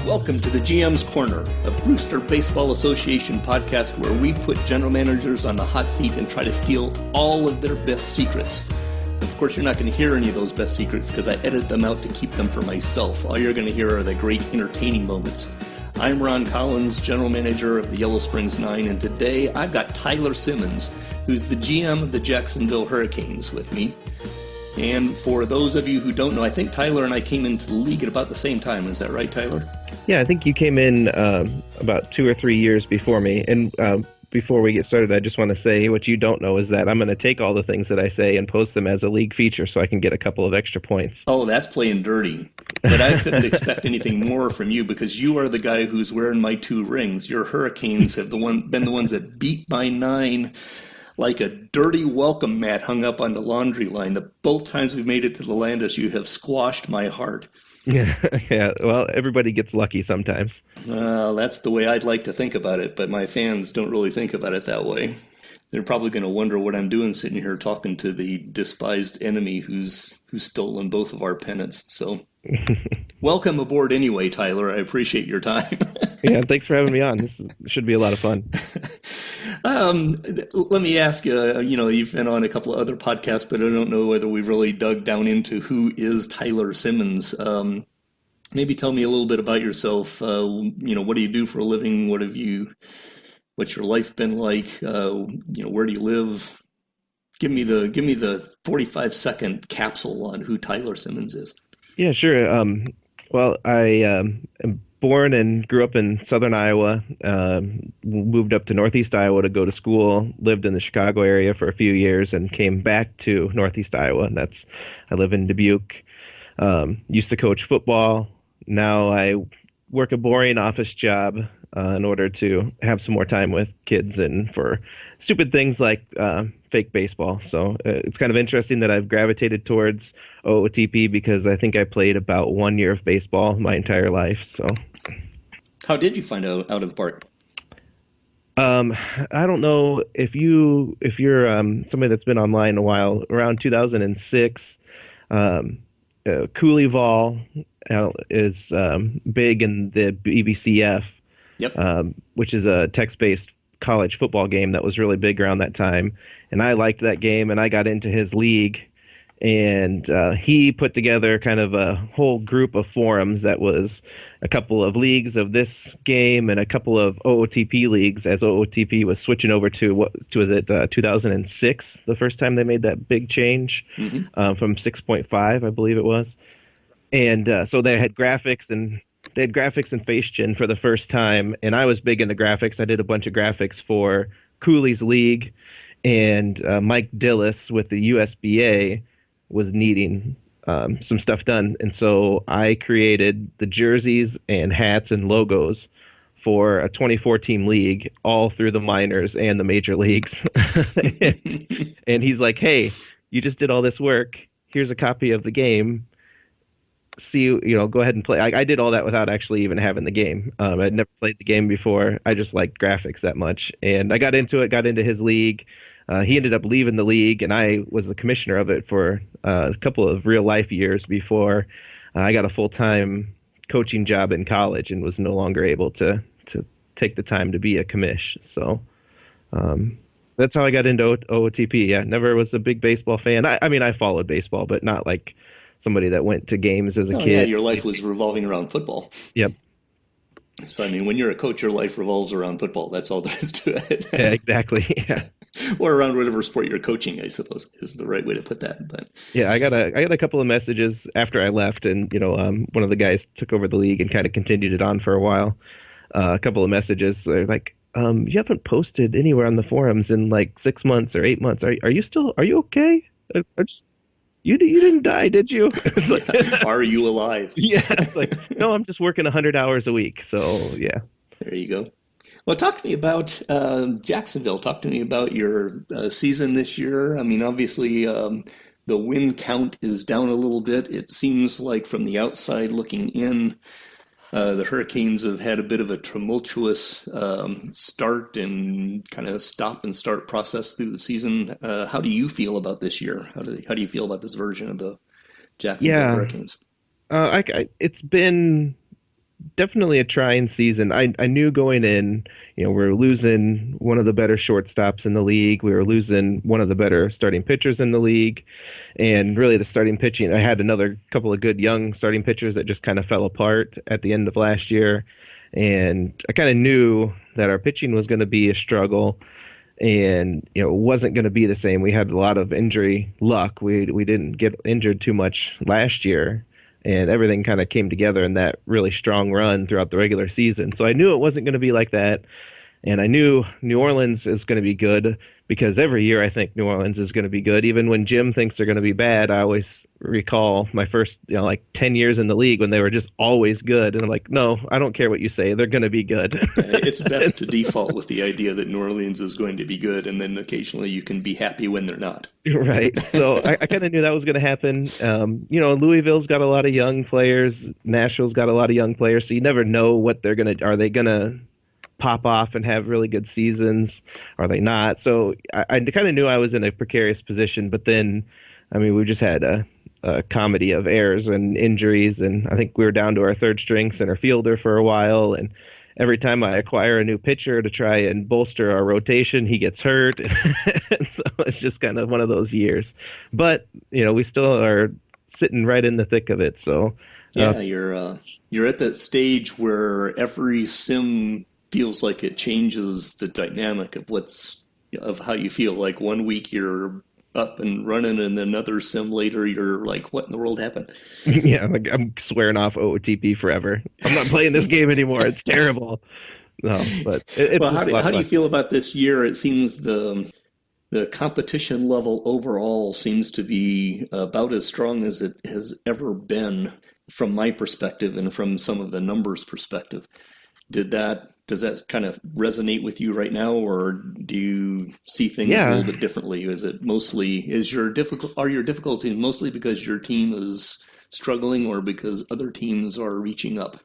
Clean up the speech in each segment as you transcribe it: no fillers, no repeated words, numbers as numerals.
Welcome to the GM's Corner, a Brewster Baseball Association podcast where we put general managers on the hot seat and try to steal all of their best secrets. Of course, you're not going to hear any of those best secrets because I edit them out to keep them for myself. All you're going to hear are the great entertaining moments. I'm Ron Collins, general manager of the Yellow Springs 9, and today I've got Tyler Simmons, who's the GM of the Jacksonville Hurricanes with me. And for those of you who don't know, I think Tyler and I came into the league at about the same time. Is that right, Tyler? Yeah, I think you came in about 2 or 3 years before me. And before we get started, I just want to say what you don't know is that I'm going to take all the things that I say and post them as a league feature so I can get a couple of extra points. Oh, that's playing dirty. But I couldn't expect anything more from you because you are the guy who's wearing my 2 rings. Your Hurricanes have been the ones that beat my 9 like a dirty welcome mat hung up on the laundry line. Both times we've made it to the Landis, you have squashed my heart. Yeah. Well, everybody gets lucky sometimes. That's the way I'd like to think about it, but my fans don't really think about it that way. They're probably going to wonder what I'm doing sitting here talking to the despised enemy who's stolen both of our pennants. So welcome aboard anyway, Tyler. I appreciate your time. Yeah, thanks for having me on. This should be a lot of fun. Let me ask you, you've been on a couple of other podcasts, but I don't know whether we've really dug down into who is Tyler Simmons. Maybe tell me a little bit about yourself. What do you do for a living? What's your life been like? Where do you live? Give me the 45-second capsule on who Tyler Simmons is. Yeah, sure. Well, I am born and grew up in southern Iowa, moved up to northeast Iowa to go to school, lived in the Chicago area for a few years, and came back to northeast Iowa. And I live in Dubuque. Used to coach football. Now I work a boring office job in order to have some more time with kids and for stupid things like fake baseball. So it's kind of interesting that I've gravitated towards OOTP because I think I played about 1 year of baseball my entire life. So, how did you find out of the park? I don't know if you're somebody that's been online a while. Around 2006, Cooley Vol is big in the BBCF. Yep. Which is a text-based college football game that was really big around that time. And I liked that game, and I got into his league. And he put together kind of a whole group of forums that was a couple of leagues of this game and a couple of OOTP leagues as OOTP was switching over to 2006, the first time they made that big change from 6.5, I believe it was. And so they had graphics and face gen for the first time, and I was big into graphics. I did a bunch of graphics for Cooley's league, and Mike Dillis with the USBA was needing some stuff done, and so I created the jerseys and hats and logos for a 24-team league all through the minors and the major leagues. And he's like, "Hey, you just did all this work. Here's a copy of the game. Go ahead and play." I did all that without actually even having the game. I'd never played the game before. I just liked graphics that much. And I got into his league. He ended up leaving the league, and I was the commissioner of it for a couple of real life years before I got a full-time coaching job in college and was no longer able to take the time to be a commish. So that's how I got into OOTP. Yeah, never was a big baseball fan. I followed baseball, but not like somebody that went to games as a kid. Yeah, your life was revolving around football. Yep. So, when you're a coach, your life revolves around football. That's all there is to it. Yeah, exactly. Yeah. Or around whatever sport you're coaching, I suppose, is the right way to put that. But yeah, I got a couple of messages after I left, and one of the guys took over the league and kind of continued it on for a while. A couple of messages, they're like, "You haven't posted anywhere on the forums in like 6 months or 8 months. Are you okay? You didn't die, did you?" It's like, are you alive? Yeah. It's like, no, I'm just working 100 hours a week. So, yeah. There you go. Well, talk to me about Jacksonville. Talk to me about your season this year. Obviously, the win count is down a little bit. It seems like from the outside looking in, The Hurricanes have had a bit of a tumultuous start and kind of stop and start process through the season. How do you feel about this year? How do you feel about this version of the Jacksonville Hurricanes? It's been definitely a trying season. I knew going in, we were losing one of the better shortstops in the league. We were losing one of the better starting pitchers in the league. And really the starting pitching, I had another couple of good young starting pitchers that just kind of fell apart at the end of last year. And I kind of knew that our pitching was going to be a struggle. And it wasn't going to be the same. We had a lot of injury luck. We didn't get injured too much last year, and everything kind of came together in that really strong run throughout the regular season. So I knew it wasn't going to be like that, and I knew New Orleans is going to be good because every year I think New Orleans is going to be good. Even when Jim thinks they're going to be bad, I always recall my first, 10 years in the league when they were just always good. And I'm like, no, I don't care what you say. They're going to be good. It's best to default with the idea that New Orleans is going to be good, and then occasionally you can be happy when they're not. Right. So I kind of knew that was going to happen. Louisville's got a lot of young players. Nashville's got a lot of young players. So you never know what are they going to pop off and have really good seasons? Are they not? So I kind of knew I was in a precarious position, but then, we just had a comedy of errors and injuries, and I think we were down to our third string center fielder for a while, and every time I acquire a new pitcher to try and bolster our rotation, he gets hurt. And so it's just kind of one of those years. But, we still are sitting right in the thick of it. So yeah, you're at that stage where every sim feels like it changes the dynamic of how you feel. Like one week you're up and running, and another sim later you're like, what in the world happened? Yeah, like I'm swearing off OOTP forever. I'm not playing this game anymore. It's terrible. No, but how do you feel about this year? It seems the competition level overall seems to be about as strong as it has ever been from my perspective and from some of the numbers perspective. Does that kind of resonate with you right now, or do you see things a little bit differently? Are your difficulties mostly because your team is struggling, or because other teams are reaching up?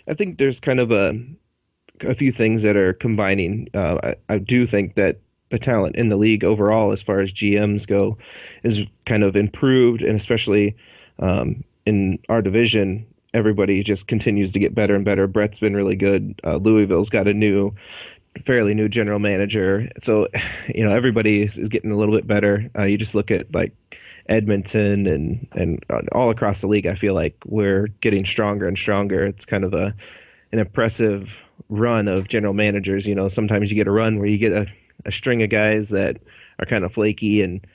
I think there's kind of a few things that are combining. I do think that the talent in the league overall, as far as GMs go, is kind of improved, and especially in our division, everybody just continues to get better and better. Brett's been really good. Louisville's got a fairly new general manager. So, everybody is getting a little bit better. You just look at like Edmonton and all across the league. I feel like we're getting stronger and stronger. It's kind of an impressive run of general managers. Sometimes you get a run where you get a string of guys that are kind of flaky and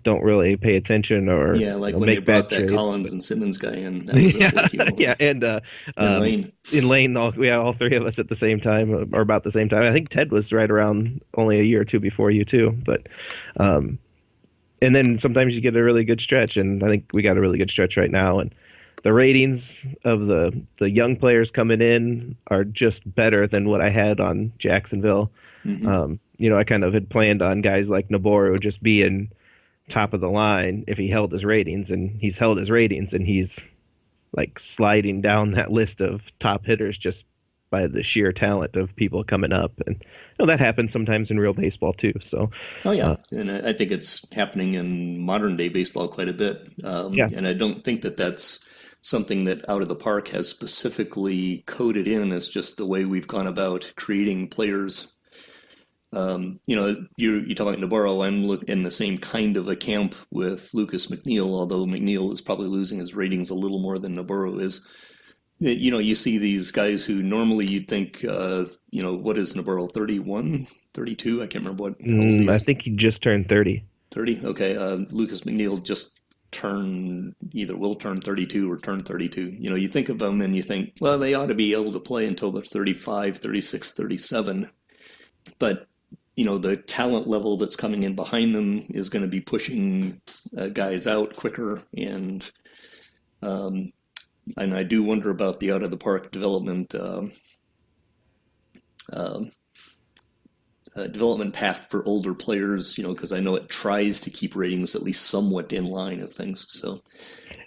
don't really pay attention, or when they brought that Collins and Simmons guy in. That was a flaky moment. Yeah, and Lane, all three of us at the same time, or about the same time. I think Ted was right around only a year or two before you too, but and then sometimes you get a really good stretch, and I think we got a really good stretch right now, and the ratings of the young players coming in are just better than what I had on Jacksonville. Mm-hmm. I kind of had planned on guys like Naboru just being top of the line if he held his ratings, and he's held his ratings, and he's like sliding down that list of top hitters just by the sheer talent of people coming up. And that happens sometimes in real baseball too. So and I think it's happening in modern day baseball quite a bit. And I don't think that that's something that Out of the Park has specifically coded in as just the way we've gone about creating players. You talk about Navarro. I'm in the same kind of a camp with Lucas McNeil, although McNeil is probably losing his ratings a little more than Navarro is. You see these guys who normally you'd think, what is Navarro, 31, 32? I can't remember what. I think he just turned 30. 30? Okay. Lucas McNeil just will turn 32 or turn 32. You think of them and you think, well, they ought to be able to play until they're 35, 36, 37. But the talent level that's coming in behind them is going to be pushing guys out quicker, and I do wonder about the Out of the Park development path for older players. Because I know it tries to keep ratings at least somewhat in line of things. So,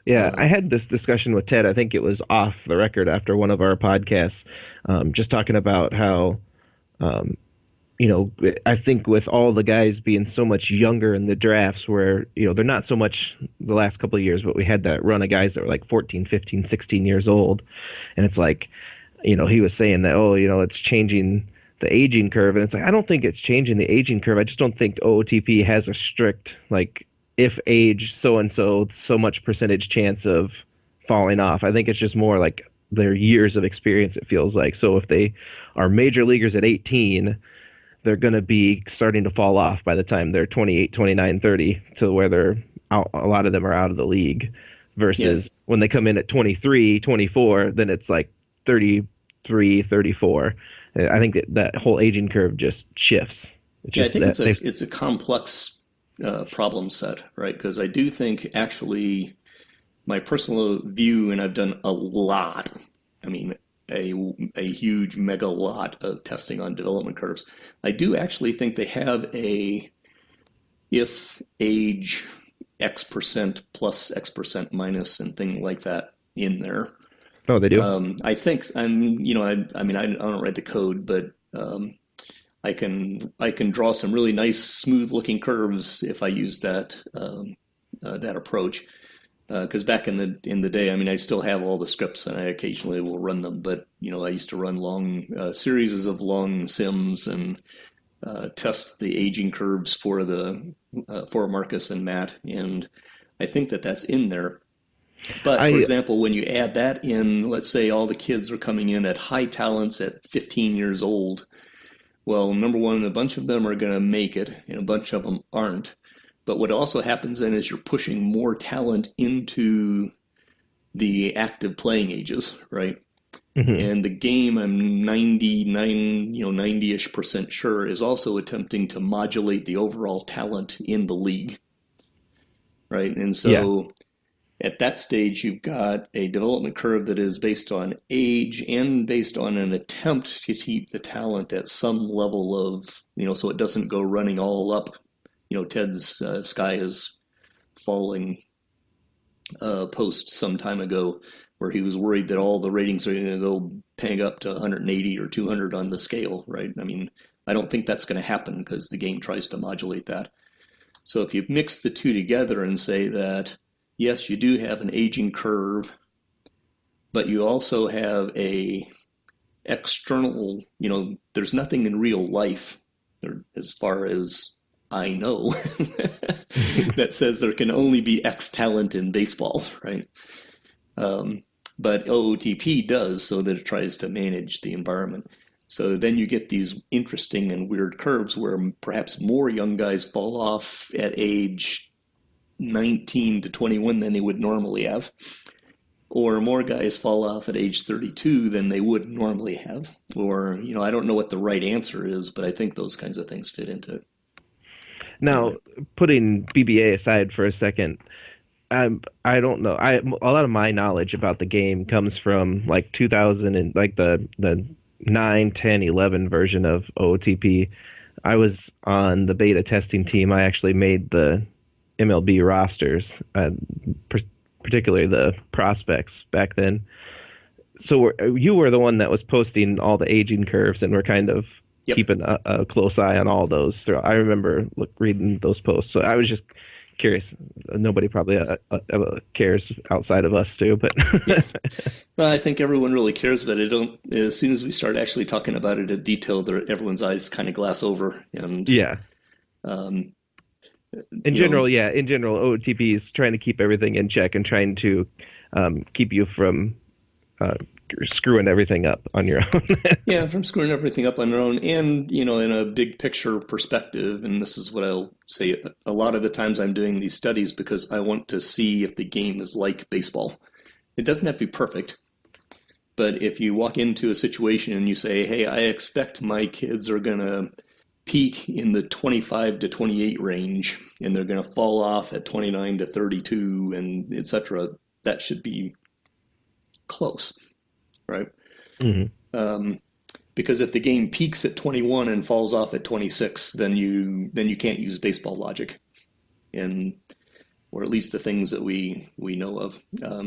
I had this discussion with Ted. I think it was off the record after one of our podcasts, just talking about how. I think with all the guys being so much younger in the drafts where, they're not so much the last couple of years, but we had that run of guys that were like 14, 15, 16 years old. And it's like, he was saying that, it's changing the aging curve. And it's like, I don't think it's changing the aging curve. I just don't think OOTP has a strict, like, if age so-and-so, so much percentage chance of falling off. I think it's just more like their years of experience, it feels like. So if they are major leaguers at 18, they're going to be starting to fall off by the time they're 28, 29, 30, to where they're out, a lot of them are out of the league, versus when they come in at 23, 24, then it's like 33, 34. I think that whole aging curve just shifts. I think it's a complex problem set, right? Because I do think, actually, my personal view, and I've done a lot, a huge mega lot of testing on development curves. I do actually think they have if age X percent plus X percent minus and thing like that in there. Oh, they do. I think I don't write the code, but I can draw some really nice, smooth looking curves if I use that approach. Because back in the day, I still have all the scripts, and I occasionally will run them. But I used to run long series of long sims and test the aging curves for Marcus and Matt, and I think that's in there. But for example, when you add that in, let's say all the kids are coming in at high talents at 15 years old. Well, number one, a bunch of them are going to make it, and a bunch of them aren't. But what also happens then is you're pushing more talent into the active playing ages, right? Mm-hmm. And the game, I'm 90-ish% sure, is also attempting to modulate the overall talent in the league, right? And so at that stage, you've got a development curve that is based on age and based on an attempt to keep the talent at some level of, so it doesn't go running all up. Ted's Sky is Falling post some time ago, where he was worried that all the ratings are going to go peg up to 180 or 200 on the scale, right? I don't think that's going to happen, because the game tries to modulate that. So if you mix the two together and say that, yes, you do have an aging curve, but you also have a external, there's nothing in real life, as far as I know, that says there can only be X talent in baseball, right? But OOTP does, so that it tries to manage the environment. So then you get these interesting and weird curves where perhaps more young guys fall off at age 19 to 21 than they would normally have, or more guys fall off at age 32 than they would normally have. Or, I don't know what the right answer is, but I think those kinds of things fit into it. Now, putting BBA aside for a second, I don't know. A lot of my knowledge about the game comes from like 2000 and like the 9, 10, 11 version of OOTP. I was on the beta testing team. I actually made the MLB rosters, particularly the prospects back then. So you were the one that was posting all the aging curves, and we're kind of keeping a close eye on all those. So I remember reading those posts. So I was just curious. Nobody probably cares outside of us too, but well, I think everyone really cares, but as soon as we start actually talking about it in detail, everyone's eyes kind of glass over. And in general, OOTP is trying to keep everything in check and trying to keep you from screwing everything up on your own. From screwing everything up on your own, and in a big picture perspective. And this is what I'll say a lot of the times I'm doing these studies because I want to see if the game is like baseball. It doesn't have to be perfect, but if you walk into a situation and you say, hey, I expect my kids are going to peak in the 25 to 28 range, and they're going to fall off at 29 to 32, and etc., that should be close. Right? Mm-hmm. Because if the game peaks at 21 and falls off at 26, then you can't use baseball logic, or at least the things that we know of.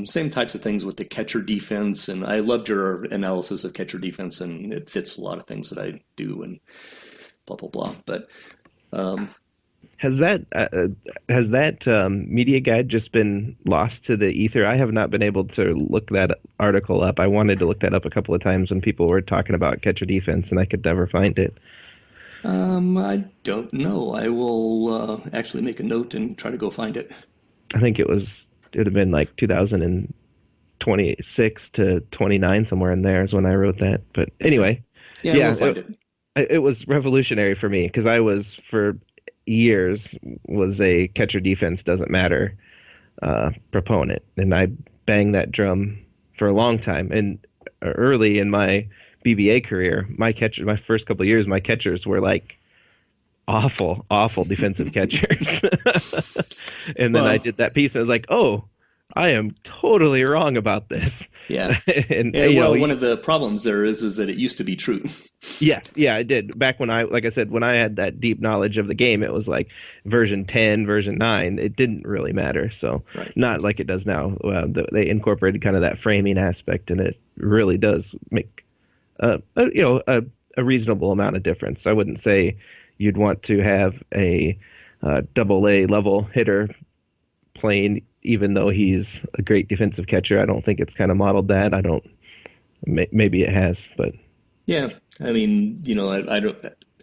Same types of things with the catcher defense, and I loved your analysis of catcher defense, and it fits a lot of things that I do. And blah, blah, blah. But um, has that media guide just been lost to the ether? I have not been able to look that article up. I wanted to look that up a couple of times when people were talking about catcher defense, and I could never find it. I don't know. I will actually make a note and try to go find it. I think it would have been like 2026 to 29, somewhere in there is when I wrote that. But anyway, yeah, we'll find it. It was revolutionary for me because I was for years was a catcher defense doesn't matter proponent, and I banged that drum for a long time. And early in my BBA career, my first couple of years, my catchers were like awful defensive catchers. And then I did that piece and I was like, oh, I am totally wrong about this. Yeah. And one of the problems there is that it used to be true. Yes. Yeah, I did. Back when like I said, when I had that deep knowledge of the game, it was like version 10, version 9. It didn't really matter. So Not like it does now. They incorporated kind of that framing aspect, and it really does make a reasonable amount of difference. I wouldn't say you'd want to have a AA level hitter playing, even though he's a great defensive catcher. I don't think it's kind of modeled that. Maybe it has, but yeah. I mean,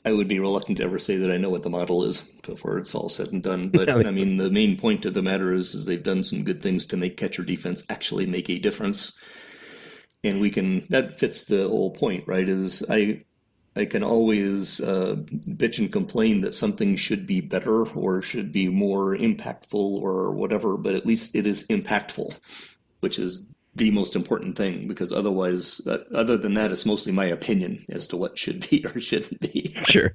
I would be reluctant to ever say that I know what the model is before it's all said and done. But I mean, the main point of the matter is they've done some good things to make catcher defense actually make a difference. And that fits the whole point, right? Is I can always bitch and complain that something should be better or should be more impactful or whatever, but at least it is impactful, which is the most important thing, because otherwise, other than that, it's mostly my opinion as to what should be or shouldn't be. Sure.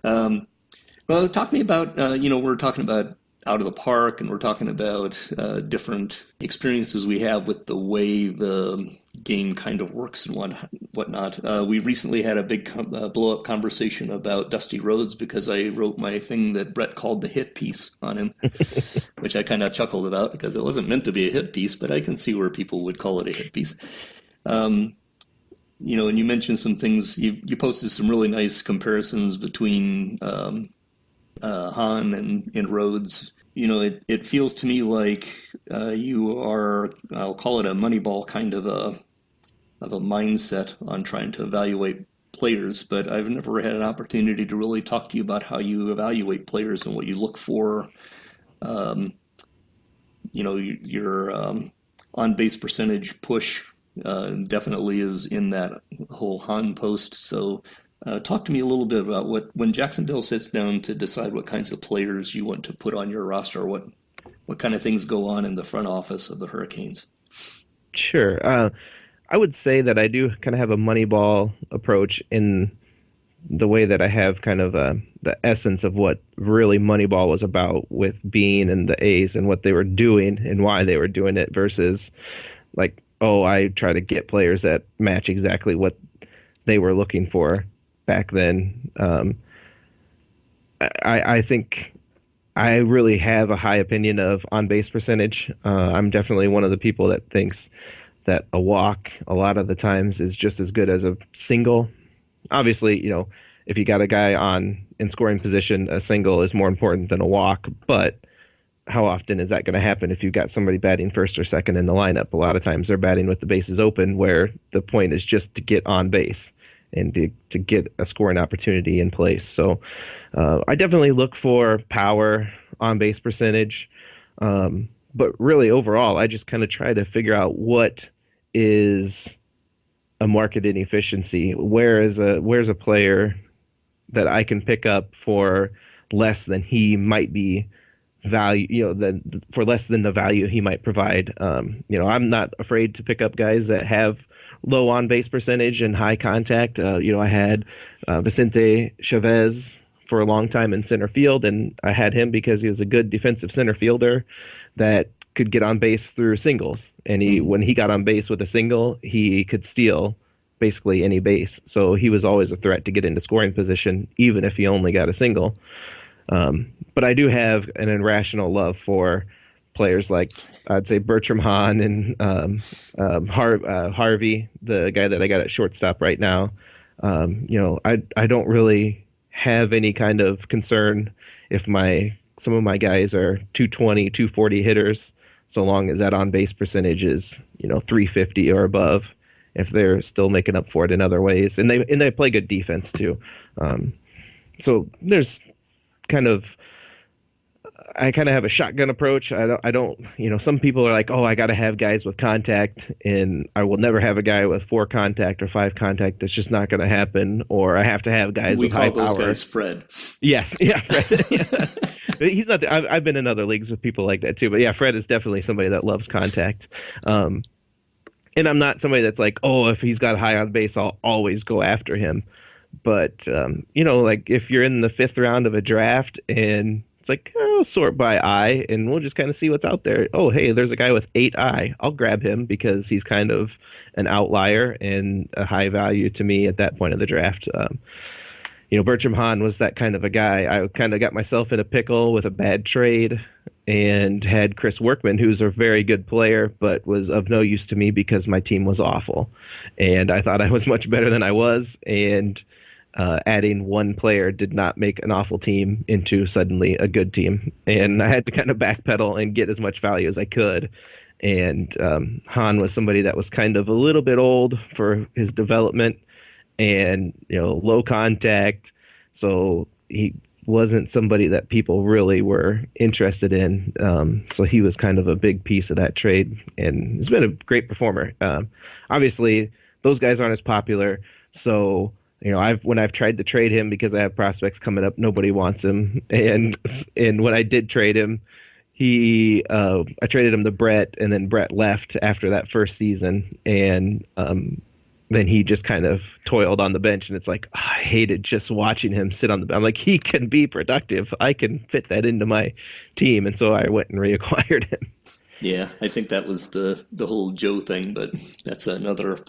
Well, talk to me about, we're talking about out of the park, and we're talking about different experiences we have with the way the game kind of works and whatnot. We recently had a big blow-up conversation about Dusty Rhodes because I wrote my thing that Brett called the hit piece on him, which I kind of chuckled about because it wasn't meant to be a hit piece, but I can see where people would call it a hit piece. And you mentioned some things. You posted some really nice comparisons between Hahn and Rhodes. It feels to me like you are, I'll call it a Moneyball kind of a mindset on trying to evaluate players, but I've never had an opportunity to really talk to you about how you evaluate players and what you look for. Your on-base percentage push definitely is in that whole Hahn post. So talk to me a little bit about when Jacksonville sits down to decide what kinds of players you want to put on your roster, what kind of things go on in the front office of the Hurricanes. Sure. I would say that I do kind of have a Moneyball approach in the way that I have kind of the essence of what really Moneyball was about with Bean and the A's and what they were doing and why they were doing it versus like, I try to get players that match exactly what they were looking for back then. I think I really have a high opinion of on-base percentage. I'm definitely one of the people that thinks that a walk a lot of the times is just as good as a single. Obviously, if you got a guy in scoring position, a single is more important than a walk. But how often is that going to happen if you've got somebody batting first or second in the lineup? A lot of times they're batting with the bases open, where the point is just to get on base and to get a scoring opportunity in place. So I definitely look for power, on-base percentage. But really overall, I just kind of try to figure out what is a market inefficiency. Where's a player that I can pick up for less than he might be for less than the value he might provide. I'm not afraid to pick up guys that have low on-base percentage and high contact. I had Vicente Chavez for a long time in center field, and I had him because he was a good defensive center fielder that could get on base through singles. And when he got on base with a single, he could steal basically any base. So he was always a threat to get into scoring position, even if he only got a single. But I do have an irrational love for players like, I'd say, Bertram Hahn and Harvey, the guy that I got at shortstop right now. I don't really have any kind of concern if some of my guys are 220, 240 hitters, so long as that on base percentage is 350 or above. If they're still making up for it in other ways, and they play good defense too. So there's I kind of have a shotgun approach. I don't, some people are like, oh, I got to have guys with contact, and I will never have a guy with 4 contact or 5 contact. That's just not going to happen. Or I have to have guys with high power. We call those guys Fred. Yes. Yeah. Fred. Yeah. He's not, I've been in other leagues with people like that too, but yeah, Fred is definitely somebody that loves contact. And I'm not somebody that's like, oh, if he's got high on base, I'll always go after him. But, like if you're in the 5th round of a draft and it's like, oh, sort by eye, and we'll just kind of see what's out there. Oh, hey, there's a guy with 8 eye. I'll grab him because he's kind of an outlier and a high value to me at that point of the draft. Bertram Hahn was that kind of a guy. I kind of got myself in a pickle with a bad trade and had Chris Workman, who's a very good player, but was of no use to me because my team was awful. And I thought I was much better than I was, and adding one player did not make an awful team into suddenly a good team. And I had to kind of backpedal and get as much value as I could. And Hahn was somebody that was kind of a little bit old for his development and, low contact. So he wasn't somebody that people really were interested in. So he was kind of a big piece of that trade, and he's been a great performer. Obviously, those guys aren't as popular. So, when I've tried to trade him because I have prospects coming up, nobody wants him. And when I did trade him, I traded him to Brett, and then Brett left after that first season. And then he just kind of toiled on the bench, and it's like, I hated just watching him sit on the bench. I'm like, he can be productive. I can fit that into my team. And so I went and reacquired him. Yeah, I think that was the whole Joe thing, but that's another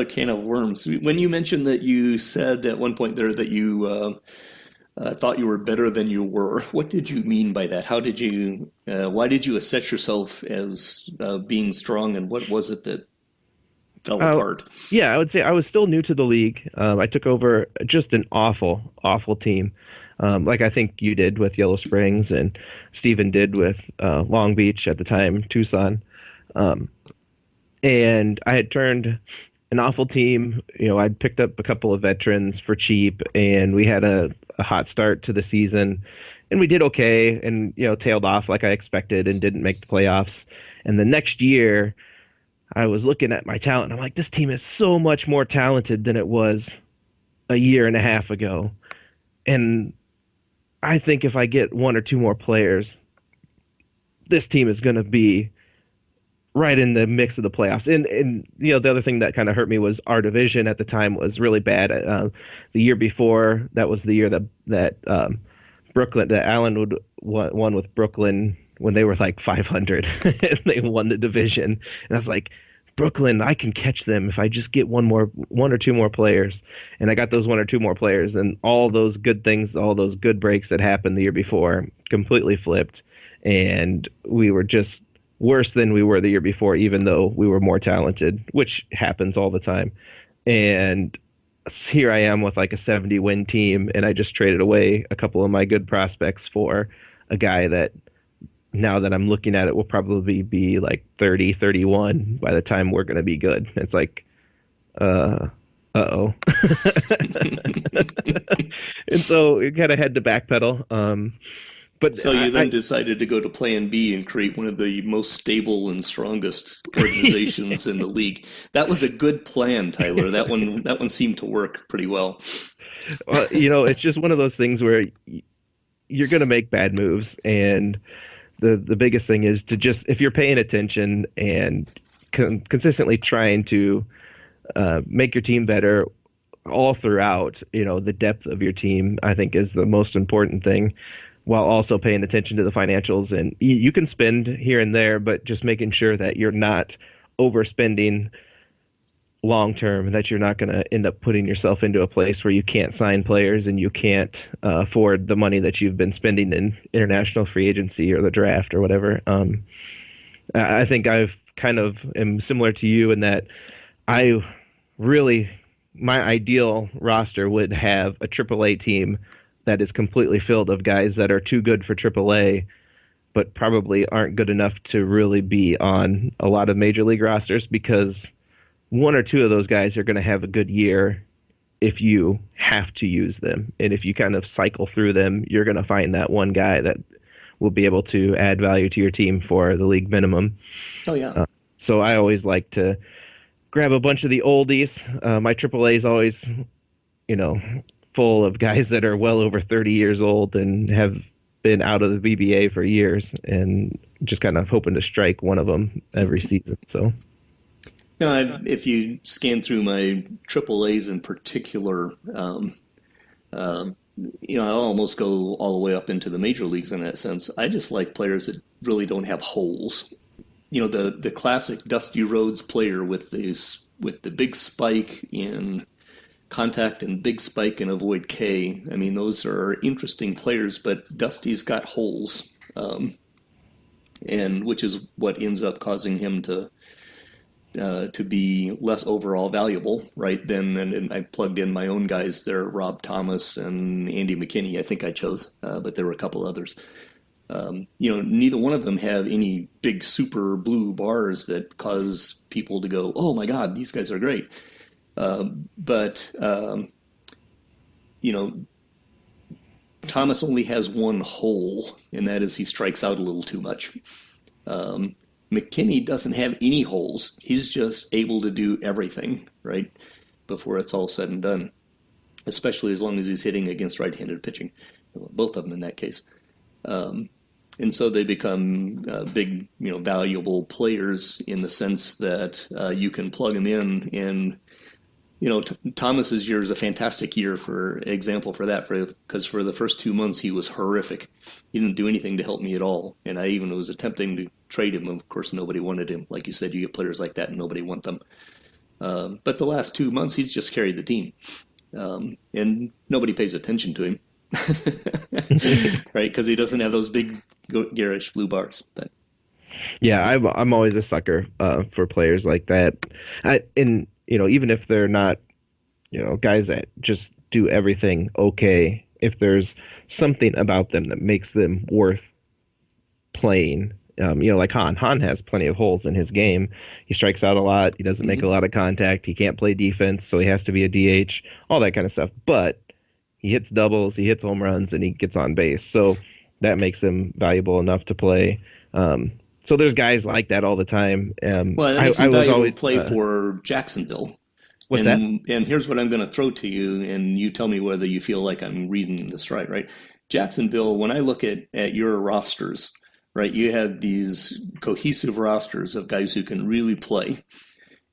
can of worms. When you mentioned that you said at one point there that you thought you were better than you were, what did you mean by that? How did you? Why did you assess yourself as being strong, and what was it that fell apart? Yeah, I would say I was still new to the league. I took over just an awful team. Like I think you did with Yellow Springs and Steven did with Long Beach at the time, Tucson. And I had turned an awful team. I'd picked up a couple of veterans for cheap, and we had a hot start to the season, and we did okay and, tailed off like I expected and didn't make the playoffs. And the next year I was looking at my talent, and I'm like, this team is so much more talented than it was a year and a half ago. And I think if I get 1 or 2 more players, this team is going to be right in the mix of the playoffs. And the other thing that kind of hurt me was our division at the time was really bad. The year before, that was the year that Brooklyn, that Allen won with Brooklyn when they were like 500 and they won the division. And I was like, Brooklyn, I can catch them if I just get 1 or 2 more players. And I got those 1 or 2 more players, and all those good things, all those good breaks that happened the year before completely flipped. And we were just worse than we were the year before, even though we were more talented, which happens all the time. And here I am with like a 70-win team, and I just traded away a couple of my good prospects for a guy that, now that I'm looking at it, will probably be like 30, 31 by the time we're going to be good. It's like, uh-oh. And so we kind of had to backpedal. But so you then decided to go to Plan B and create one of the most stable and strongest organizations in the league. That was a good plan, Tyler. That one seemed to work pretty well. It's just one of those things where you're going to make bad moves, and the biggest thing is to just, if you're paying attention and consistently trying to make your team better all throughout, the depth of your team, I think is the most important thing, while also paying attention to the financials. And you can spend here and there, but just making sure that you're not overspending long term, that you're not going to end up putting yourself into a place where you can't sign players and you can't afford the money that you've been spending in international free agency or the draft or whatever. I think I've kind of am similar to you in that I really my ideal roster would have a AAA team that is completely filled of guys that are too good for AAA, but probably aren't good enough to really be on a lot of major league rosters, because one or two of those guys are going to have a good year if you have to use them. And if you kind of cycle through them, you're going to find that one guy that will be able to add value to your team for the league minimum. Oh, yeah. So I always like to grab a bunch of the oldies. My AAA is always, full of guys that are well over 30 years old and have been out of the BBA for years, and just kind of hoping to strike one of them every season. So, if you scan through my AAAs in particular, I almost go all the way up into the major leagues in that sense. I just like players that really don't have holes. The classic Dusty Rhodes player with the big spike in contact and big spike in avoid K. I mean, those are interesting players, but Dusty's got holes, and which is what ends up causing him to be less overall valuable, right? And I plugged in my own guys there, Rob Thomas and Andy McKinney, I think I chose, but there were a couple others. Neither one of them have any big super blue bars that cause people to go, oh my God, these guys are great. But Thomas only has one hole, and that is he strikes out a little too much. McKinney doesn't have any holes. He's just able to do everything, right, before it's all said and done, especially as long as he's hitting against right-handed pitching, both of them in that case. And so they become big, valuable players in the sense that you can plug them in. And, Thomas's year is a fantastic year, for example, for that, because for the first 2 months he was horrific. He didn't do anything to help me at all. And I even was attempting to trade him. Of course, nobody wanted him. Like you said, you get players like that and nobody want them. But the last 2 months, he's just carried the team. And nobody pays attention to him. Right, because he doesn't have those big garish blue bars. But yeah, I'm always a sucker for players like that. Even if they're not, guys that just do everything okay, if there's something about them that makes them worth playing. Like Han. Han has plenty of holes in his game. He strikes out a lot. He doesn't make a lot of contact. He can't play defense, so he has to be a DH. All that kind of stuff. But he hits doubles, he hits home runs, and he gets on base. So that makes him valuable enough to play. So there's guys like that all the time. Well, that makes him valuable to play for Jacksonville. What's that? And here's what I'm going to throw to you, and you tell me whether you feel like I'm reading this right? Jacksonville, when I look at your rosters, right, you have these cohesive rosters of guys who can really play.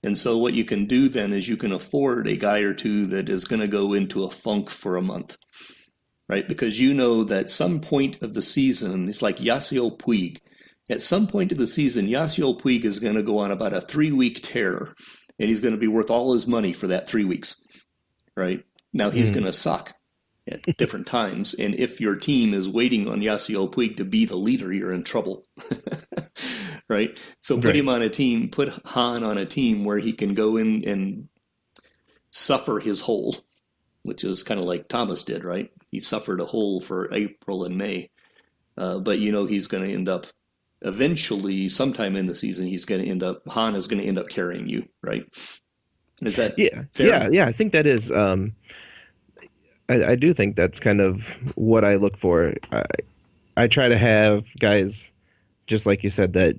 And so what you can do then is you can afford a guy or two that is going to go into a funk for a month, right? Because you know that some point of the season, it's like Yasiel Puig. At some point of the season, Yasiel Puig is going to go on about a 3-week tear, and he's going to be worth all his money for that 3 weeks, right? Now he's going to suck at different times. And if your team is waiting on Yasiel Puig to be the leader, you're in trouble. Right? So put him on a team, put Han on a team where he can go in and suffer his hole, which is kind of like Thomas did, right? He suffered a hole for April and May. But he's going to end up eventually, sometime in the season, Han is going to end up carrying you, right? Is that fair? Yeah, I think that is. I do think that's kind of what I look for. I try to have guys, just like you said, that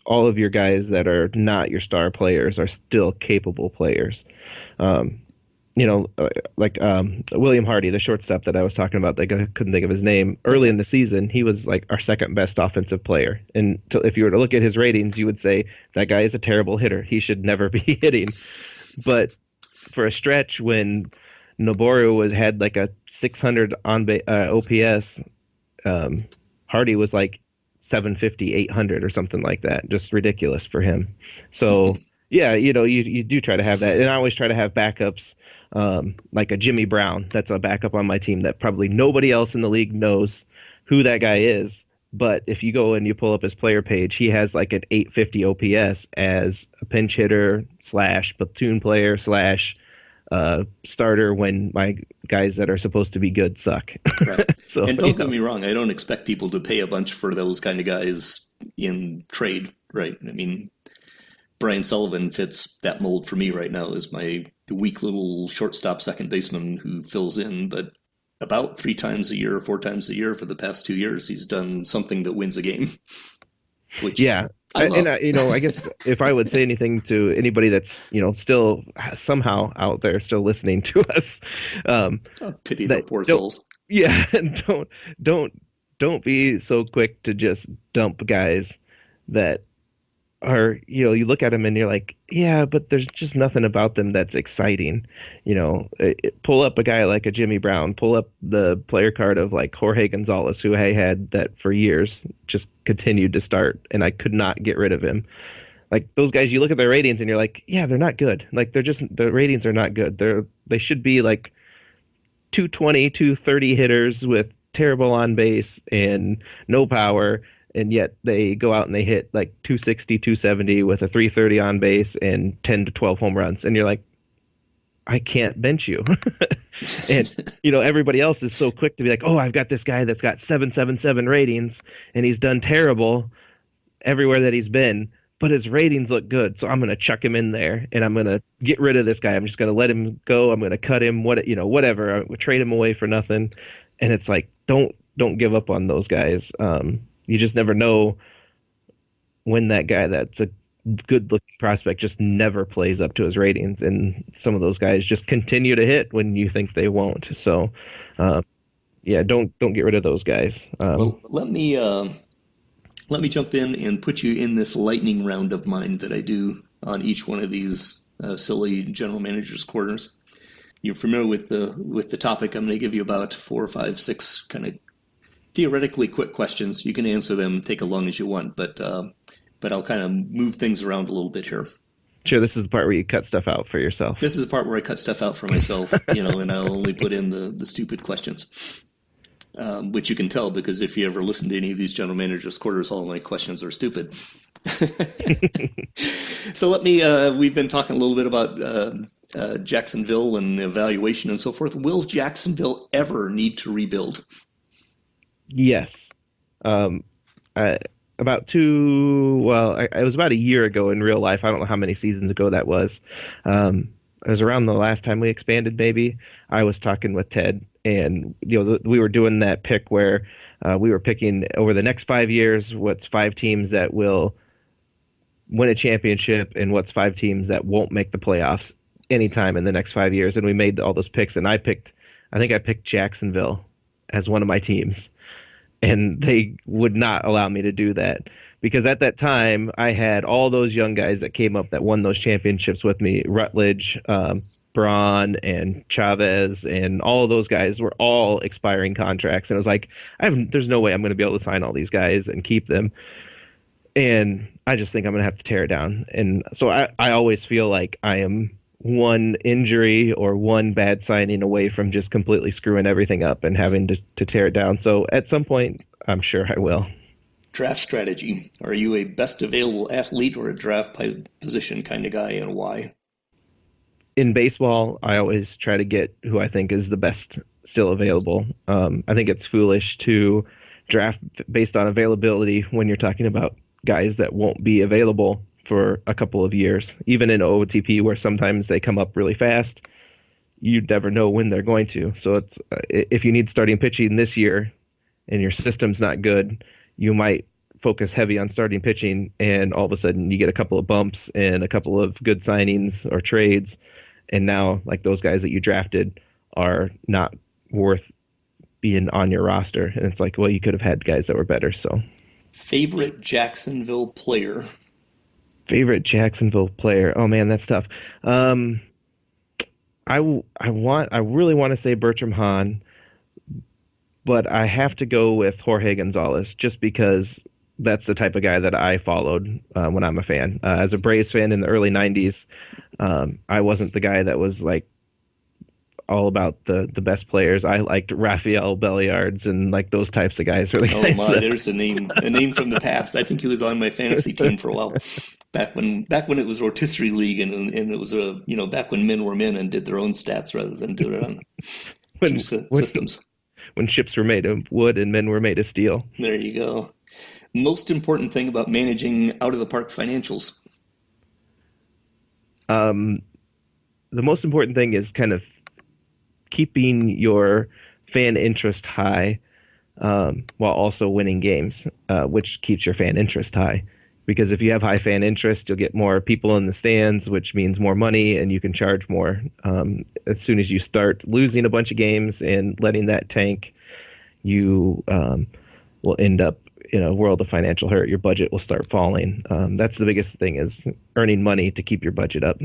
all of your guys that are not your star players are still capable players. Like William Hardy, the shortstop that I was talking about, I couldn't think of his name. Early in the season, he was like our second best offensive player. And if you were to look at his ratings, you would say that guy is a terrible hitter. He should never be hitting. But for a stretch when Noboru had like a 600 on OPS, Hardy was like 750, 800 or something like that. Just ridiculous for him. So yeah, you do try to have that. And I always try to have backups, like a Jimmy Brown. That's a backup on my team that probably nobody else in the league knows who that guy is. But if you go and you pull up his player page, he has like an 850 OPS as a pinch hitter / platoon player / starter when my guys that are supposed to be good suck. Right. So, and don't get me wrong, I don't expect people to pay a bunch for those kind of guys in trade, right? I mean, Brian Sullivan fits that mold for me right now as my weak little shortstop second baseman who fills in, but about 3 times a year, 4 times a year for the past 2 years, he's done something that wins a game. Which yeah. I love. And I guess if I would say anything to anybody that's, still somehow out there still listening to us, pity the poor souls. Yeah, don't be so quick to just dump guys that are, you look at them and you're like, yeah, but there's just nothing about them that's exciting. Pull up a guy like a Jimmy Brown, pull up the player card of like Jorge Gonzalez, who I had that for years, just continued to start, and I could not get rid of him. Like those guys, you look at their ratings and you're like, yeah, they're not good. Like the ratings are not good. They should be like 220, 230 hitters with terrible on base and no power. And yet they go out and they hit like 260, 270 with a 330 on base and 10 to 12 home runs. And you're like, I can't bench you. And, everybody else is so quick to be like, oh, I've got this guy that's got 777 ratings and he's done terrible everywhere that he's been, but his ratings look good. So I'm going to chuck him in there and I'm going to get rid of this guy. I'm just going to let him go. I'm going to cut him, whatever. I would trade him away for nothing. And it's like, don't give up on those guys. You just never know when that guy that's a good-looking prospect just never plays up to his ratings, and some of those guys just continue to hit when you think they won't. So, don't get rid of those guys. Well, let me jump in and put you in this lightning round of mine that I do on each one of these silly general managers' corners. You're familiar with the topic. I'm going to give you about 4, 5, 6 kind of theoretically quick questions. You can answer them, take as long as you want, but I'll kind of move things around a little bit here. Sure, this is the part where you cut stuff out for yourself. This is the part where I cut stuff out for myself, and I'll only put in the stupid questions, which you can tell because if you ever listen to any of these general managers' quarters, all my questions are stupid. So we've been talking a little bit about Jacksonville and evaluation and so forth. Will Jacksonville ever need to rebuild? Yes. It was about a year ago in real life. I don't know how many seasons ago that was. It was around the last time we expanded, maybe. I was talking with Ted, and we were doing that pick where we were picking over the next 5 years what's 5 teams that will win a championship and what's 5 teams that won't make the playoffs anytime in the next 5 years. And we made all those picks, and I think I picked Jacksonville as one of my teams. And they would not allow me to do that because at that time I had all those young guys that came up that won those championships with me. Rutledge, Braun, and Chavez, and all of those guys were all expiring contracts. And I was like, there's no way I'm going to be able to sign all these guys and keep them. And I just think I'm going to have to tear it down. And so I always feel like I am one injury or one bad signing away from just completely screwing everything up and having to tear it down. So at some point, I'm sure I will. Draft strategy. Are you a best available athlete or a draft position kind of guy, and why? In baseball, I always try to get who I think is the best still available. I think it's foolish to draft based on availability when you're talking about guys that won't be available for a couple of years. Even in OOTP, where sometimes they come up really fast, you never know when they're going to. So it's if you need starting pitching this year and your system's not good, you might focus heavy on starting pitching, and all of a sudden you get a couple of bumps and a couple of good signings or trades, and now like those guys that you drafted are not worth being on your roster. And it's like, well, you could have had guys that were better. So favorite Jacksonville player? Favorite Jacksonville player? Oh man, that's tough. I really want to say Bertram Hahn, but I have to go with Jorge Gonzalez just because that's the type of guy that I followed when I'm a fan. As a Braves fan in the early 90s, I wasn't the guy that was like all about the best players. I liked Rafael Belliards and like those types of guys. Oh my, there's a name from the past. I think he was on my fantasy team for a while. Back when it was rotisserie league and it was back when men were men and did their own stats rather than do it on when, systems. When ships were made of wood and men were made of steel. There you go. Most important thing about managing out of the park financials. The most important thing is kind of keeping your fan interest high, while also winning games, which keeps your fan interest high. Because if you have high fan interest, you'll get more people in the stands, which means more money, and you can charge more. As soon as you start losing a bunch of games and letting that tank, you will end up in a world of financial hurt. Your budget will start falling. That's the biggest thing, is earning money to keep your budget up.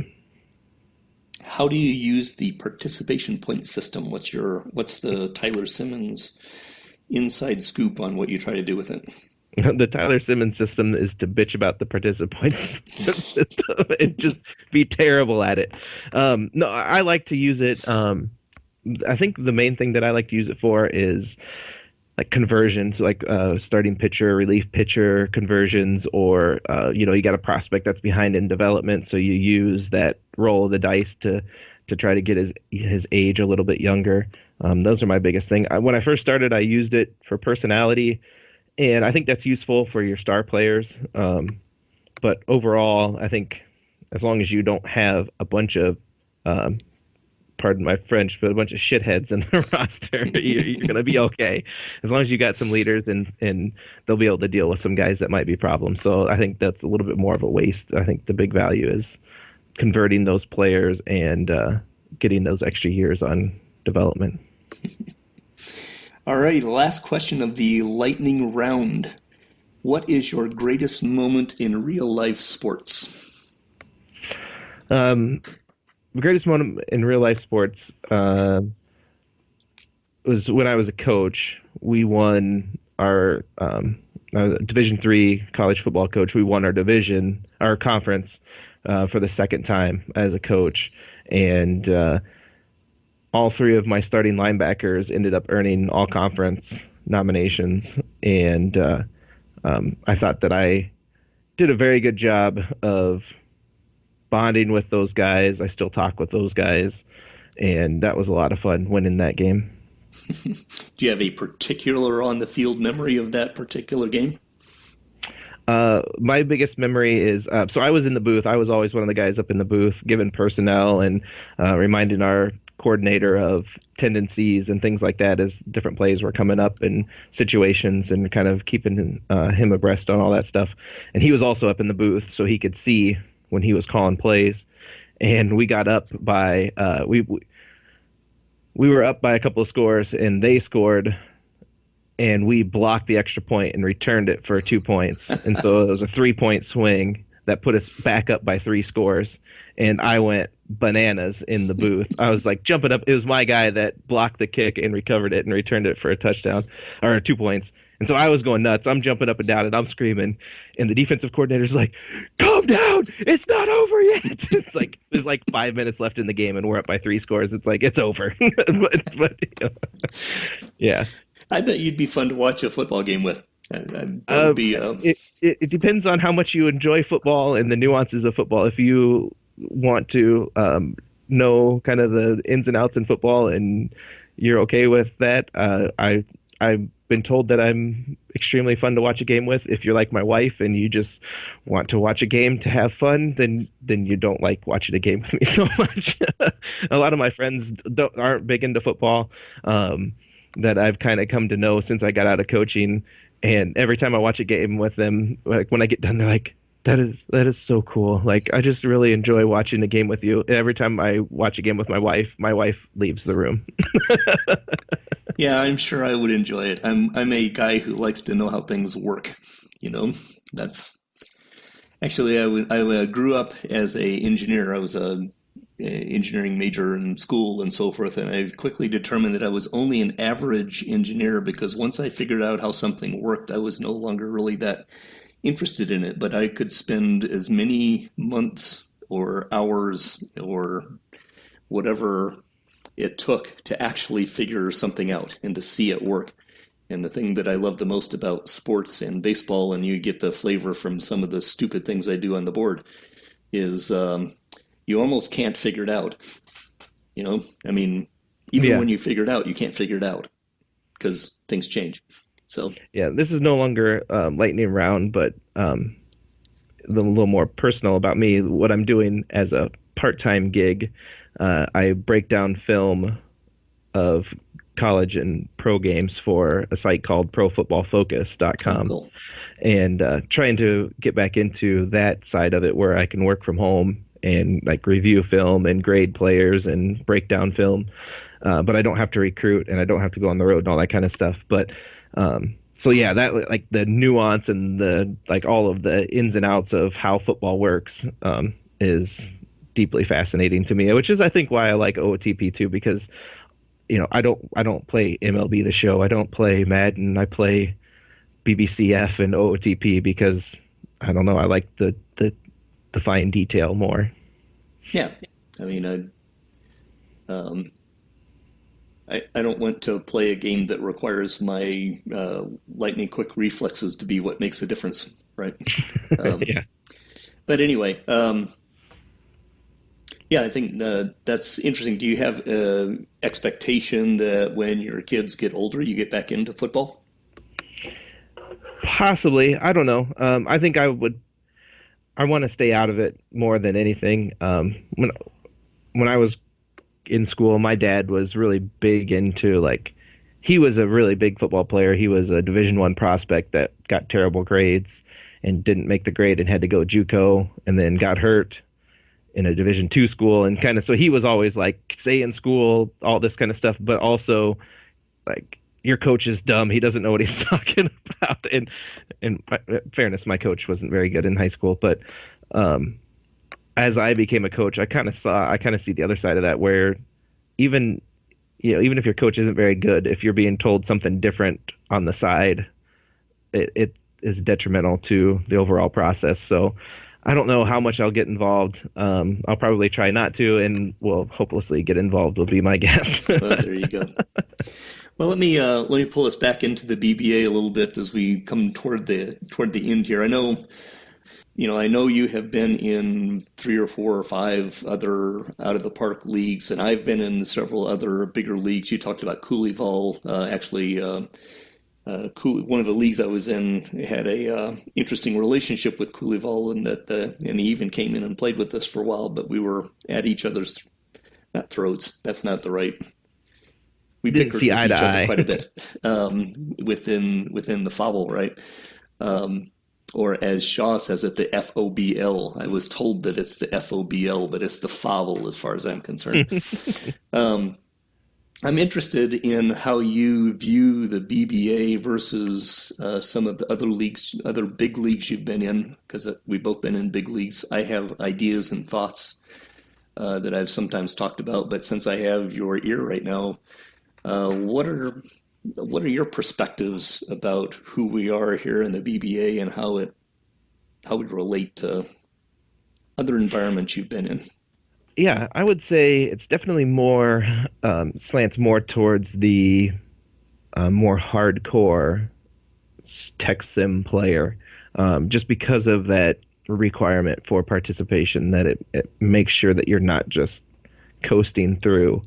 How do you use the participation point system? What's the Tyler Simmons inside scoop on what you try to do with it? The Tyler Simmons system is to bitch about the participant system and just be terrible at it. No, I like to use it. I think the main thing that I like to use it for is like conversions, like starting pitcher, relief pitcher conversions, or you got a prospect that's behind in development, so you use that roll of the dice to try to get his age a little bit younger. Those are my biggest thing. When I first started, I used it for personality. And I think that's useful for your star players. But overall, I think as long as you don't have a bunch of, pardon my French, but a bunch of shitheads in the roster, you're going to be okay. As long as you got some leaders and they'll be able to deal with some guys that might be problems. So I think that's a little bit more of a waste. I think the big value is converting those players and getting those extra years on development. All right, last question of the lightning round. What is your greatest moment in real life sports? The greatest moment in real life sports was when I was a coach. We won our Division III college football coach. We won our conference for the second time as a coach, and all three of my starting linebackers ended up earning all conference nominations. And I thought that I did a very good job of bonding with those guys. I still talk with those guys. And that was a lot of fun winning that game. Do you have a particular on the field memory of that particular game? My biggest memory is, so I was in the booth. I was always one of the guys up in the booth, giving personnel and reminding our coordinator of tendencies and things like that as different plays were coming up and situations, and kind of keeping him abreast on all that stuff. And he was also up in the booth, so he could see when he was calling plays. And we got up by we were up by a couple of scores, and they scored, and we blocked the extra point and returned it for 2 points. And so it was a 3-point swing that put us back up by 3 scores. And I went bananas in the booth. I was like jumping up. It was my guy that blocked the kick and recovered it and returned it for a touchdown, or 2 points. And so I was going nuts. I'm jumping up and down and I'm screaming. And the defensive coordinator's like, calm down. It's not over yet. It's like, there's like 5 minutes left in the game and we're up by 3 scores. It's like, it's over. but yeah. I bet you'd be fun to watch a football game with. That would be, it depends on how much you enjoy football and the nuances of football. If you want to know kind of the ins and outs in football and you're okay with that, I've been told that I'm extremely fun to watch a game with. If you're like my wife and you just want to watch a game to have fun, then you don't like watching a game with me so much. A lot of my friends aren't big into football, that I've kind of come to know since I got out of coaching. And every time I watch a game with them, like when I get done, they're like, that is so cool. Like, I just really enjoy watching a game with you. Every time I watch a game with my wife leaves the room. Yeah, I'm sure I would enjoy it. I'm a guy who likes to know how things work. That's actually, I grew up as a engineer. I was a engineering major in school and so forth, and I quickly determined that I was only an average engineer, because once I figured out how something worked, I was no longer really that interested in it. But I could spend as many months or hours or whatever it took to actually figure something out and to see it work. And the thing that I love the most about sports and baseball, and you get the flavor from some of the stupid things I do on the board, is you almost can't figure it out. I mean, even when you figure it out, you can't figure it out because things change. So yeah, this is no longer lightning round, but a little more personal about me. What I'm doing as a part-time gig, I break down film of college and pro games for a site called profootballfocus.com. Oh, cool. And trying to get back into that side of it where I can work from home and like review film and grade players and break down film. But I don't have to recruit and I don't have to go on the road and all that kind of stuff. But so yeah, that like the nuance and the like all of the ins and outs of how football works is deeply fascinating to me, which is I think why I like OOTP too, because I don't play MLB The Show, I don't play Madden, I play BBCF and OOTP because I don't know, I like the fine detail more. Yeah, I mean, I don't want to play a game that requires my lightning quick reflexes to be what makes a difference, right? Yeah. But anyway, yeah, I think that's interesting. Do you have expectation that when your kids get older, you get back into football? Possibly. I don't know. I think I want to stay out of it more than anything. When I was in school, my dad was really big into he was a really big football player. He was a Division I prospect that got terrible grades and didn't make the grade and had to go JUCO and then got hurt in a Division II school, and kind of so he was always like, stay in school, all this kind of stuff, but also like, your coach is dumb, he doesn't know what he's talking about. And in fairness, my coach wasn't very good in high school, but as I became a coach, I kind of see the other side of that, where even if your coach isn't very good, if you're being told something different on the side, it is detrimental to the overall process. So I don't know how much I'll get involved. I'll probably try not to, and will hopelessly get involved, will be my guess. Well, there you go. Well, let me pull us back into the BBA a little bit as we come toward the end here. I know you have been in 3 or 4 or 5 other out of the park leagues, and I've been in several other bigger leagues. You talked about Cooleyville, actually. One of the leagues I was in had a interesting relationship with Cooleyville, and he even came in and played with us for a while. But we were at each other's not throats. That's not the right. We didn't see eye to eye quite a bit within the foul, right? Or as Shaw says it, the FOBL. I was told that it's the FOBL, but it's the foul as far as I'm concerned. I'm interested in how you view the BBA versus some of the other big leagues you've been in, because we've both been in big leagues. I have ideas and thoughts that I've sometimes talked about, but since I have your ear right now, what are your perspectives about who we are here in the BBA and how we relate to other environments you've been in? Yeah, I would say it's definitely more slants more towards the more hardcore tech sim player, just because of that requirement for participation, that it makes sure that you're not just coasting through.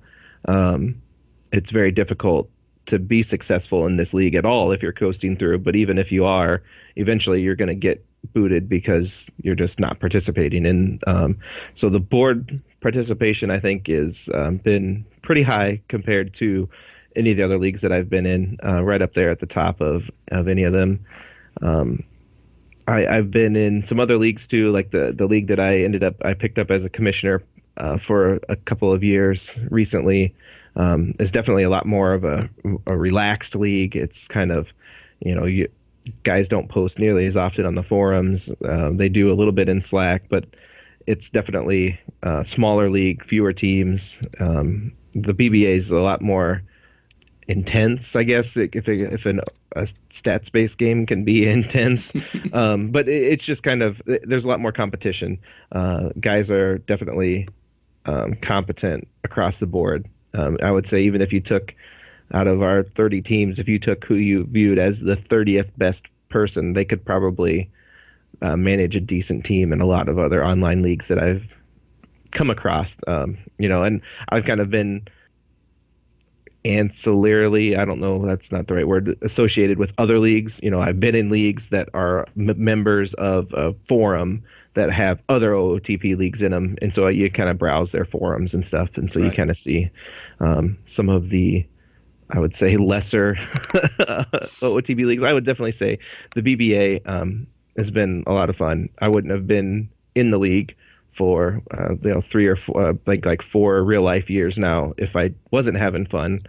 It's very difficult to be successful in this league at all if you're coasting through, but even if you are, eventually you're going to get booted because you're just not participating in. So the board participation, I think, is been pretty high compared to any of the other leagues that I've been in, right up there at the top of any of them. I've been in some other leagues too, like the league that I picked up as a commissioner for a couple of years recently. Is definitely a lot more of a relaxed league. It's kind of, guys don't post nearly as often on the forums. They do a little bit in Slack, but it's definitely a smaller league, fewer teams. The BBA is a lot more intense, I guess, if a stats-based game can be intense. But it's just kind of, there's a lot more competition. Guys are definitely competent across the board. I would say even if you took out of our 30 teams, if you took who you viewed as the 30th best person, they could probably manage a decent team in a lot of other online leagues that I've come across. And I've kind of been ancillarily, I don't know, that's not the right word, associated with other leagues. I've been in leagues that are members of a forum that have other OOTP leagues in them, and so you kind of browse their forums and stuff, and so you kind of see some of the, I would say, lesser OOTP leagues. I would definitely say the BBA has been a lot of fun. I wouldn't have been in the league for 3 or 4 like 4 real life years now if I wasn't having fun,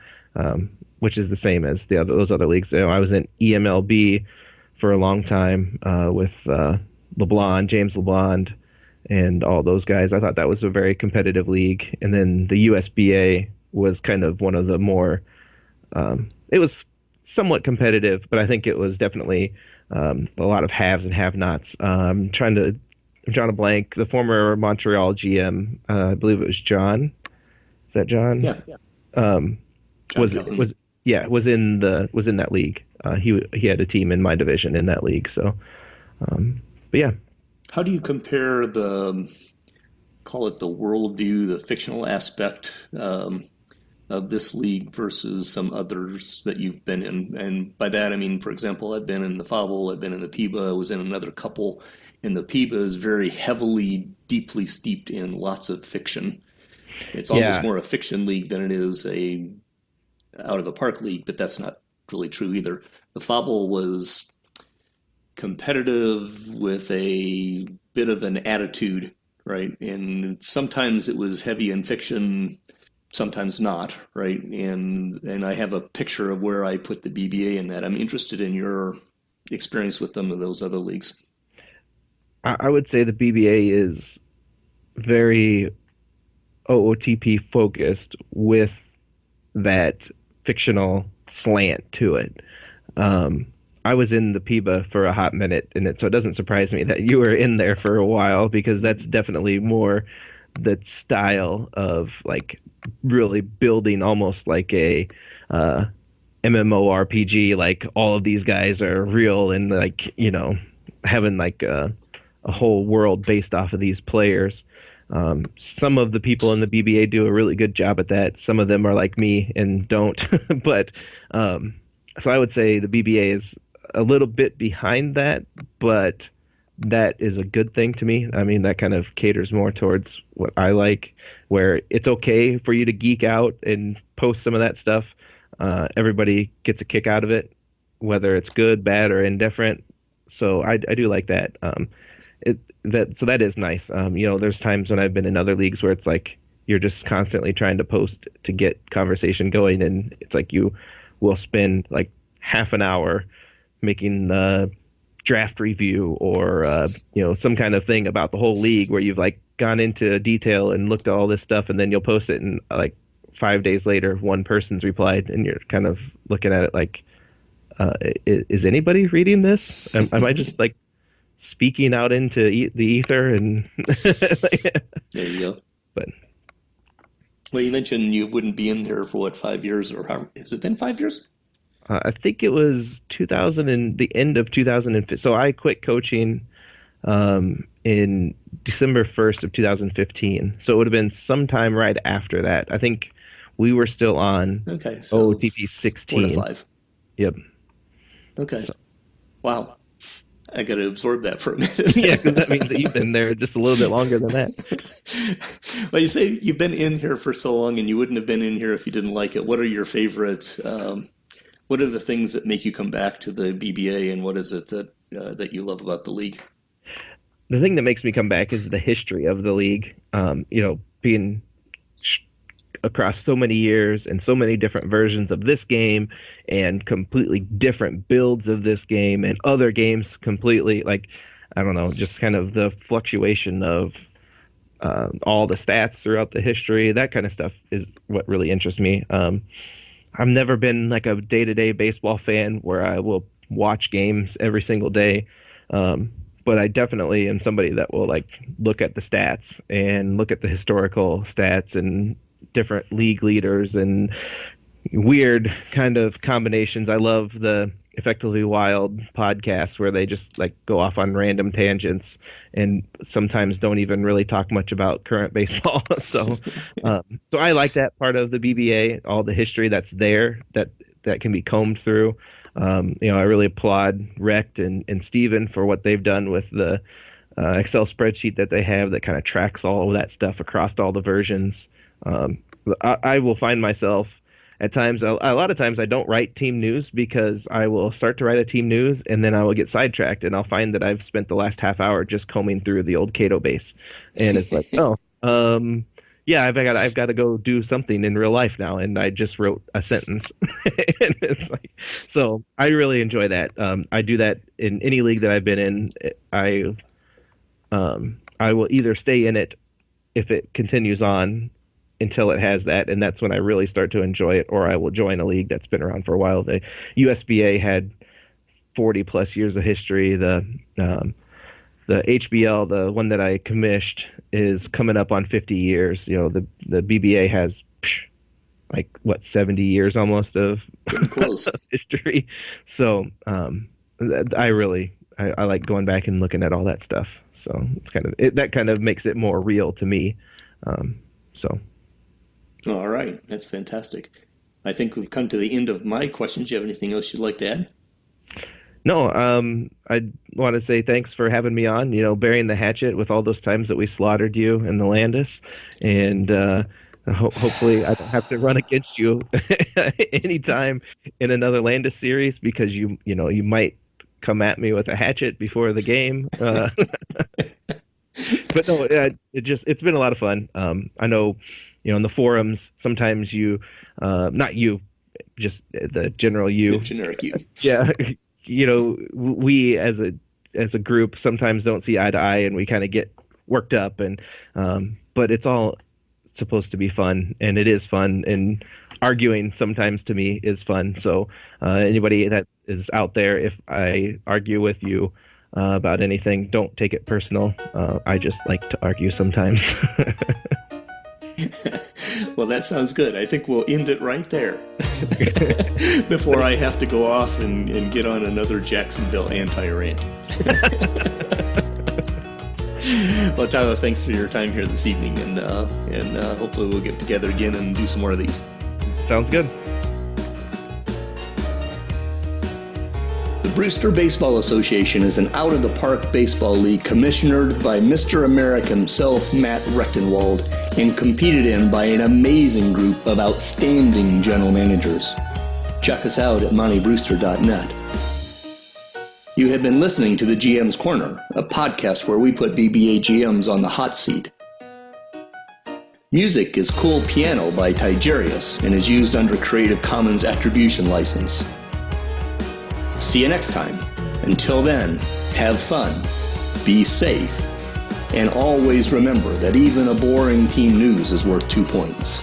which is the same as those other leagues. I was in EMLB for a long time with James LeBlond, and all those guys. I thought that was a very competitive league. And then the USBA was kind of one of the more it was somewhat competitive, but I think it was definitely a lot of haves and have-nots. I'm drawing a blank. The former Montreal GM, I believe it was John. Is that John? Yeah. Was in that league. He had a team in my division in that league. So, but yeah. How do you compare call it the worldview, the fictional aspect of this league versus some others that you've been in? And by that I mean, for example, I've been in the Fable, I've been in the PIBA, I was in another couple. And the PIBA is very heavily, deeply steeped in lots of fiction. It's almost more a fiction league than it is a out of the park league, but that's not really true either. The Fable was competitive with a bit of an attitude, right? And sometimes it was heavy in fiction, sometimes not, right? And I have a picture of where I put the BBA in that. I'm interested in your experience with some of those other leagues. I would say the BBA is very OOTP focused with that fictional slant to it. I was in the PIBA for a hot minute, so it doesn't surprise me that you were in there for a while, because that's definitely more the style of like really building almost like a MMORPG. Like all of these guys are real and like having like a whole world based off of these players. Some of the people in the BBA do a really good job at that. Some of them are like me and don't. But so I would say the BBA is a little bit behind that, but that is a good thing to me. I mean, that kind of caters more towards what I like, where it's okay for you to geek out and post some of that stuff. Everybody gets a kick out of it, whether it's good, bad, or indifferent. So I do like that. So that is nice. There's times when I've been in other leagues where it's like you're just constantly trying to post to get conversation going, and it's like you will spend like half an hour making the draft review or some kind of thing about the whole league where you've like gone into detail and looked at all this stuff, and then you'll post it, and like 5 days later one person's replied, and you're kind of looking at it like, is anybody reading this? Am I just like speaking out into the ether? And there you go. But well, you mentioned you wouldn't be in there for what, 5 years, or how has it been? 5 years? I think it was 2000 and the end of 2005. So I quit coaching in December 1st of 2015. So it would have been sometime right after that. I think we were still on OOTP 16. 4 to 5. Yep. Okay. So. Wow. I got to absorb that for a minute. Yeah, because that means that you've been there just a little bit longer than that. Well, you say you've been in here for so long, and you wouldn't have been in here if you didn't like it. What are your favorite? What are the things that make you come back to the BBA, and what is it that you love about the league? The thing that makes me come back is the history of the league. Being across so many years and so many different versions of this game and completely different builds of this game and other games completely, like, I don't know, just kind of the fluctuation of all the stats throughout the history. That kind of stuff is what really interests me. I've never been like a day-to-day baseball fan where I will watch games every single day. But I definitely am somebody that will like look at the stats and look at the historical stats and different league leaders and weird kind of combinations. I love the Effectively Wild podcast where they just like go off on random tangents and sometimes don't even really talk much about current baseball. So I like that part of the BBA, all the history that's there that can be combed through. I really applaud Rect and Steven for what they've done with the Excel spreadsheet that they have that kind of tracks all of that stuff across all the versions. I will find myself at times, a lot of times I don't write team news because I will start to write a team news and then I will get sidetracked and I'll find that I've spent the last half hour just combing through the old Cato base. And it's like, yeah, I've got to go do something in real life now. And I just wrote a sentence. And it's like, so I really enjoy that. I do that in any league that I've been in. I will either stay in it if it continues on until it has that, and that's when I really start to enjoy it, or I will join a league that's been around for a while. The USBA had 40 plus years of history. The HBL, the one that I commissioned, is coming up on 50 years. The BBA has 70 years almost of history. So I like going back and looking at all that stuff. So it's that kind of makes it more real to me. All right. That's fantastic. I think we've come to the end of my questions. Do you have anything else you'd like to add? No, I want to say thanks for having me on, burying the hatchet with all those times that we slaughtered you in the Landis. And hopefully I don't have to run against you anytime in another Landis series because you might come at me with a hatchet before the game. But no, it's been a lot of fun. I know, in the forums, sometimes not you, just the general you. The generic you. Yeah. We as a group sometimes don't see eye to eye and we kind of get worked up but it's all supposed to be fun, and it is fun, and arguing sometimes to me is fun. So anybody that is out there, if I argue with you about anything, don't take it personal. I just like to argue sometimes. Well, that sounds good. I think we'll end it right there before I have to go off and get on another Jacksonville anti-rant. Well, Tyler, thanks for your time here this evening, and hopefully we'll get together again and do some more of these. Sounds good. The Brewster Baseball Association is an out-of-the-park baseball league commissioned by Mr. America himself, Matt Rechtenwald, and competed in by an amazing group of outstanding general managers. Check us out at montybrewster.net. You have been listening to the GM's Corner, a podcast where we put BBA GMs on the hot seat. Music is Cool Piano by Tigerius and is used under Creative Commons Attribution License. See you next time. Until then, have fun, be safe, and always remember that even a boring team news is worth 2 points.